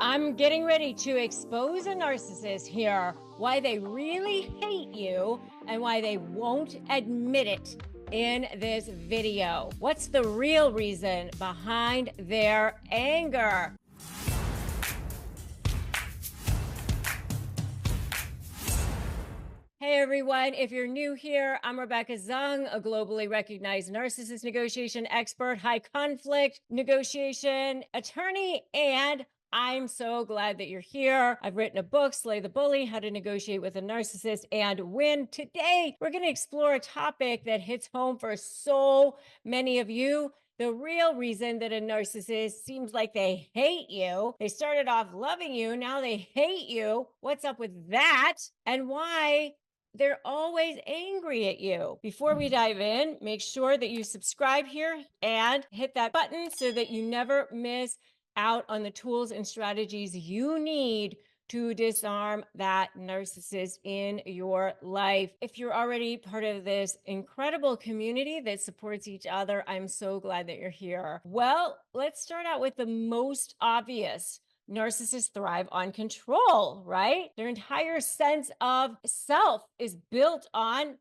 I'm getting ready to expose a narcissist here, why they really hate you and why they won't admit it in this video. What's the real reason behind their anger? Hey everyone, if you're new here, I'm Rebecca Zung, a globally recognized narcissist negotiation expert, high conflict negotiation attorney, and I'm so glad that you're here. I've written a book, Slay the Bully, How to Negotiate with a Narcissist and Win. Today, we're going to explore a topic that hits home for so many of you. The real reason that a narcissist seems like they hate you, they started off loving you, now they hate you. What's up with that? And why they're always angry at you. Before we dive in, make sure that you subscribe here and hit that button so that you never miss out on the tools and strategies you need to disarm that narcissist in your life. If you're already part of this incredible community that supports each other, I'm so glad that you're here. Well, let's start out with the most obvious. Narcissists thrive on control, right? Their entire sense of self is built on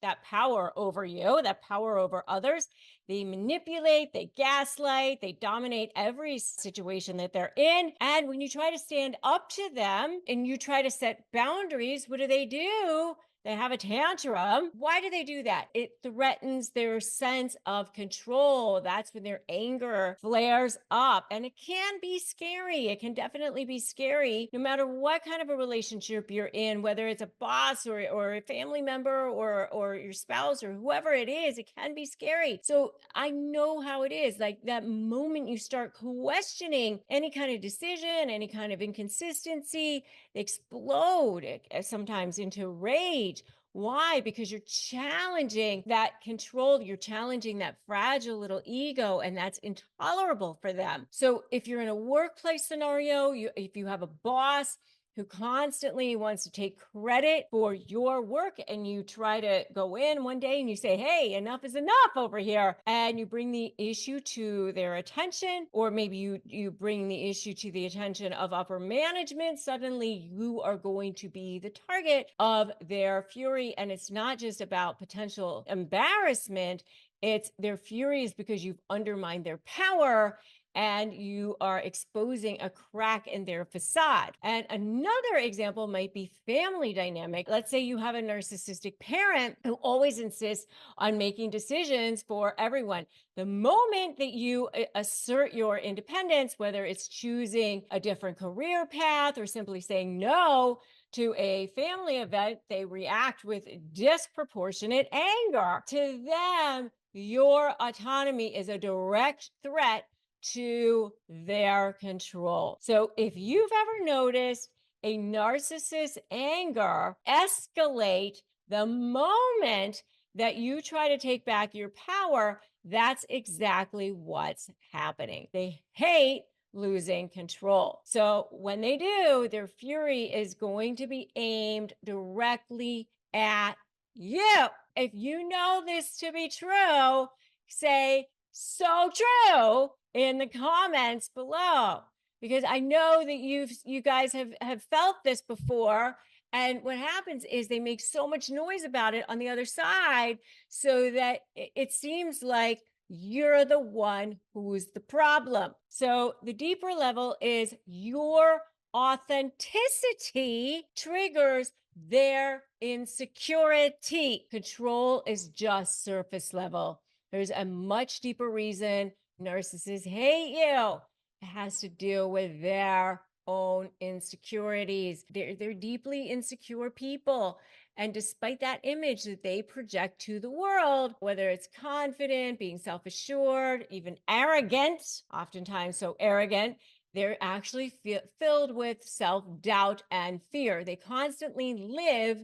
that power over you, that power over others. They manipulate, they gaslight, they dominate every situation that they're in. And when you try to stand up to them and you try to set boundaries, what do? They have a tantrum. Why do they do that? It threatens their sense of control. That's when their anger flares up. And it can be scary. It can definitely be scary, no matter what kind of a relationship you're in, whether it's a boss or a family member or your spouse or whoever it is, it can be scary. So I know how it is. Like that moment you start questioning any kind of decision, any kind of inconsistency, they explode sometimes into rage. Why? Because you're challenging that control. You're challenging that fragile little ego, and that's intolerable for them. So if you're in a workplace scenario, if you have a boss who constantly wants to take credit for your work, and you try to go in one day and you say, hey, enough is enough over here, and you bring the issue to their attention, or maybe you bring the issue to the attention of upper management, suddenly you are going to be the target of their fury. And it's not just about potential embarrassment, it's their fury is because you've undermined their power and you are exposing a crack in their facade. And another example might be family dynamic. Let's say you have a narcissistic parent who always insists on making decisions for everyone. The moment that you assert your independence, whether it's choosing a different career path or simply saying no to a family event, they react with disproportionate anger. To them, your autonomy is a direct threat to their control. So if you've ever noticed a narcissist's anger escalate the moment that you try to take back your power, that's exactly what's happening. They hate losing control. So when they do, their fury is going to be aimed directly at you. If you know this to be true, say, so true in the comments below, because I know that you guys have felt this before. And what happens is they make so much noise about it on the other side so that it seems like you're the one who's the problem. So the deeper level is your authenticity triggers their insecurity. Control is just surface level. There's a much deeper reason narcissists hate you. It has to do with their own insecurities. They're deeply insecure people. And despite that image that they project to the world, whether it's confident, being self-assured, even arrogant, oftentimes so arrogant, they're actually filled with self-doubt and fear. They constantly live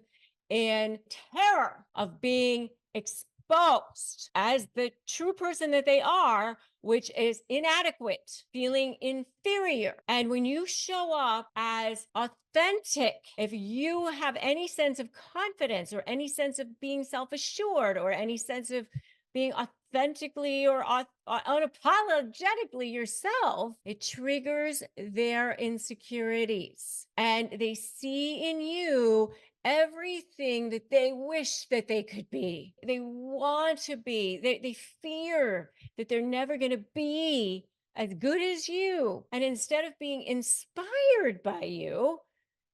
in terror of being exposed as the true person that they are, which is inadequate, feeling inferior. And when you show up as authentic, if you have any sense of confidence or any sense of being self-assured or any sense of being authentic, authentically or unapologetically yourself, it triggers their insecurities. And they see in you everything that they wish that they could be. They want to be. They fear that they're never going to be as good as you. And instead of being inspired by you,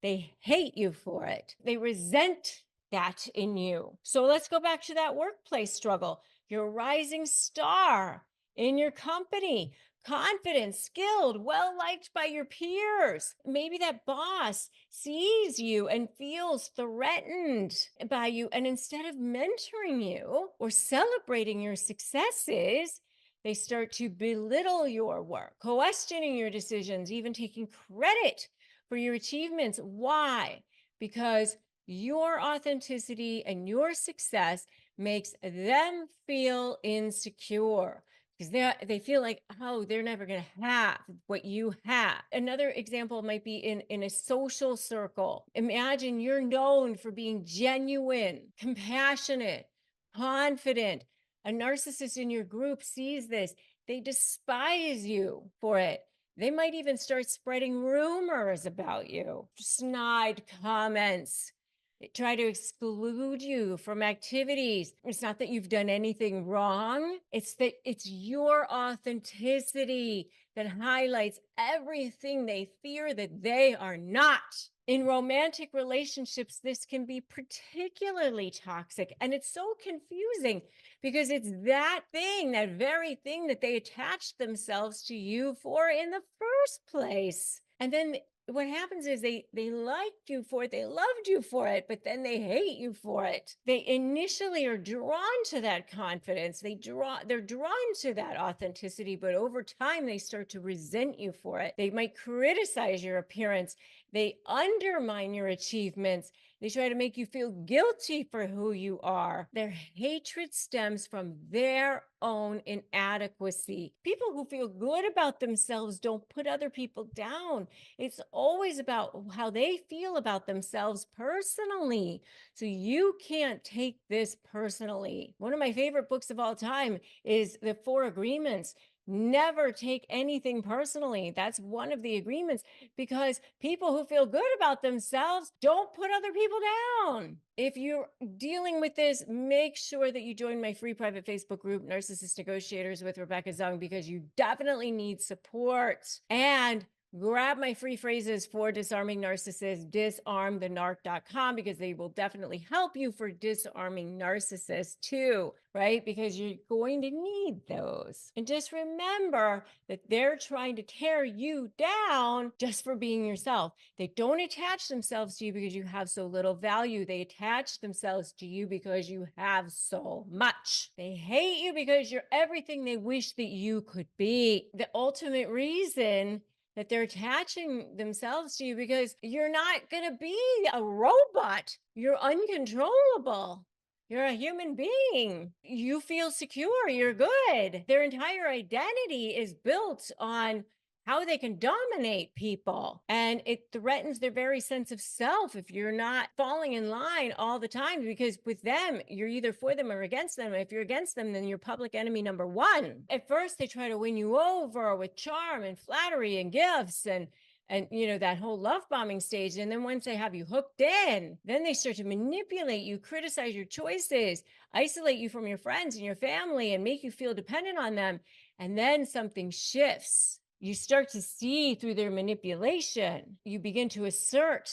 they hate you for it. They resent that in you. So let's go back to that workplace struggle. You're a rising star in your company, confident, skilled, well liked by your peers. Maybe that boss sees you and feels threatened by you. And instead of mentoring you or celebrating your successes, they start to belittle your work, questioning your decisions, even taking credit for your achievements. Why? Because your authenticity and your success makes them feel insecure because they feel like, oh, they're never going to have what you have. Another example might be in a social circle. Imagine you're known for being genuine, compassionate, confident. A narcissist in your group sees this. They despise you for it. They might even start spreading rumors about you, snide comments. They try to exclude you from activities. It's not that you've done anything wrong. It's that it's your authenticity that highlights everything they fear that they are not. In romantic relationships, this can be particularly toxic, and it's so confusing because it's that thing, that very thing that they attached themselves to you for in the first place. And then what happens is they liked you for it, they loved you for it, but then they hate you for it. They initially are drawn to that confidence. They're drawn to that authenticity, but over time they start to resent you for it. They might criticize your appearance. They undermine your achievements. They try to make you feel guilty for who you are. Their hatred stems from their own inadequacy. People who feel good about themselves don't put other people down. It's always about how they feel about themselves personally. So you can't take this personally. One of my favorite books of all time is The Four Agreements. Never take anything personally. That's one of the agreements, because people who feel good about themselves don't put other people down. If you're dealing with this, make sure that you join my free private Facebook group, Narcissist Negotiators with Rebecca Zung, because you definitely need support. And grab my free phrases for disarming narcissists, disarmthenarc.com, because they will definitely help you for disarming narcissists too, right? Because you're going to need those. And just remember that they're trying to tear you down just for being yourself. They don't attach themselves to you because you have so little value. They attach themselves to you because you have so much. They hate you because you're everything they wish that you could be. The ultimate reason that they're attaching themselves to you because you're not going to be a robot. You're uncontrollable. You're a human being. You feel secure. You're good. Their entire identity is built on how they can dominate people. And it threatens their very sense of self if you're not falling in line all the time, because with them, you're either for them or against them. If you're against them, then you're public enemy number one. At first, they try to win you over with charm and flattery and gifts and that whole love bombing stage. And then once they have you hooked in, then they start to manipulate you, criticize your choices, isolate you from your friends and your family, and make you feel dependent on them. And then something shifts. You start to see through their manipulation. You begin to assert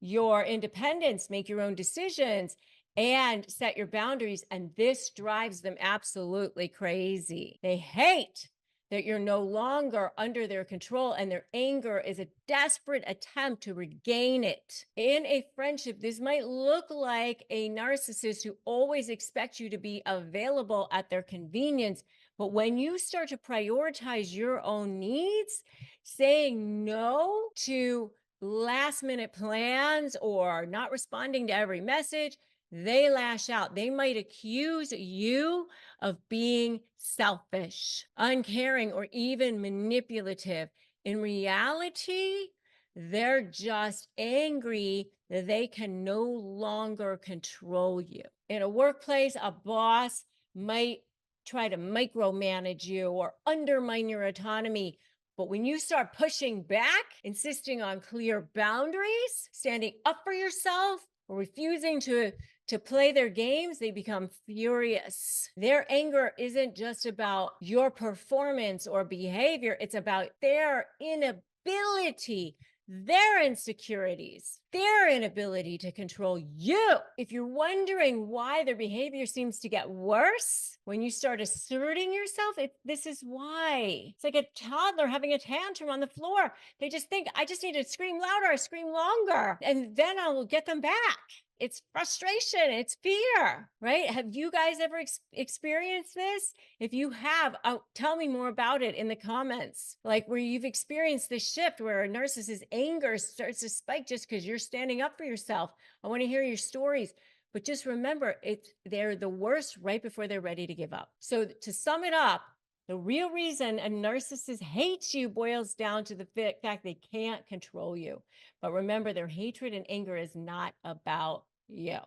your independence, make your own decisions, and set your boundaries. And this drives them absolutely crazy. They hate that you're no longer under their control, and their anger is a desperate attempt to regain it. In a friendship, this might look like a narcissist who always expects you to be available at their convenience. But when you start to prioritize your own needs, saying no to last minute plans or not responding to every message, they lash out. They might accuse you of being selfish, uncaring, or even manipulative. In reality, they're just angry that they can no longer control you. In a workplace, a boss might try to micromanage you or undermine your autonomy. But when you start pushing back, insisting on clear boundaries, standing up for yourself, or refusing to play their games, they become furious. Their anger isn't just about your performance or behavior, it's about their inability, their insecurities, their inability to control you. If you're wondering why their behavior seems to get worse when you start asserting yourself, this is why. It's like a toddler having a tantrum on the floor. They just think, I just need to scream louder, I scream longer, and then I will get them back. It's frustration, it's fear, right? Have you guys ever experienced this? If you have, tell me more about it in the comments, like where you've experienced this shift where a narcissist's anger starts to spike just because you're standing up for yourself. I want to hear your stories. But just remember, they're the worst right before they're ready to give up. So to sum it up, the real reason a narcissist hates you boils down to the fact they can't control you. But remember, their hatred and anger is not about you.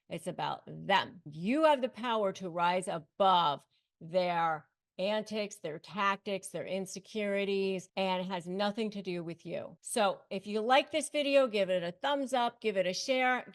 It's about them. You have the power to rise above their antics, their tactics, their insecurities, and it has nothing to do with you. So if you like this video, give it a thumbs up, give it a share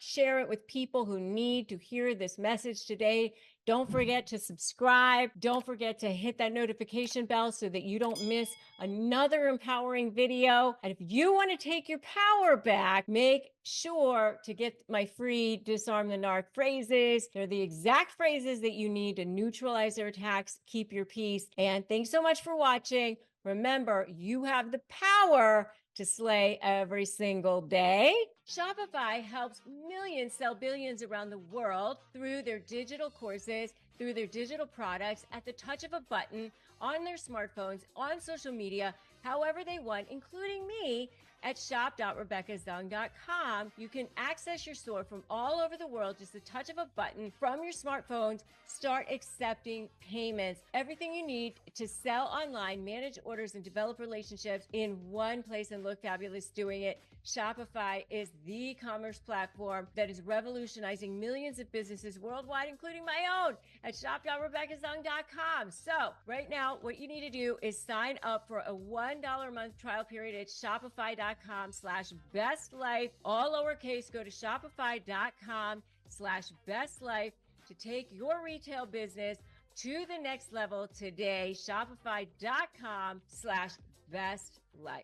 it with people who need to hear this message today. Don't forget to subscribe. Don't forget to hit that notification bell so that you don't miss another empowering video. And if you want to take your power back, make sure to get my free Disarm the Narc phrases. They're the exact phrases that you need to neutralize their attacks, keep your peace. And thanks so much for watching. Remember, you have the power to slay every single day. Shopify helps millions sell billions around the world through their digital courses, through their digital products at the touch of a button on their smartphones, on social media, however they want, including me at shop.rebeccazung.com. You can access your store from all over the world, just the touch of a button from your smartphones. Start accepting payments. Everything you need to sell online, manage orders, and develop relationships in one place and look fabulous doing it. Shopify is the commerce platform that is revolutionizing millions of businesses worldwide, including my own, at shop.rebeccazung.com. So right now, what you need to do is sign up for a $1 a month trial period at shopify.com/bestlife, all lowercase. Go to shopify.com/bestlife to take your retail business to the next level today. Shopify.com/bestlife.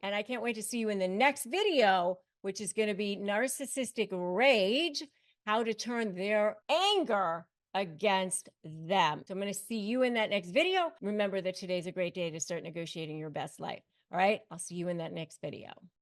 And I can't wait to see you in the next video, which is going to be narcissistic rage, how to turn their anger against them. So I'm going to see you in that next video. Remember that today's a great day to start negotiating your best life. All right, I'll see you in that next video.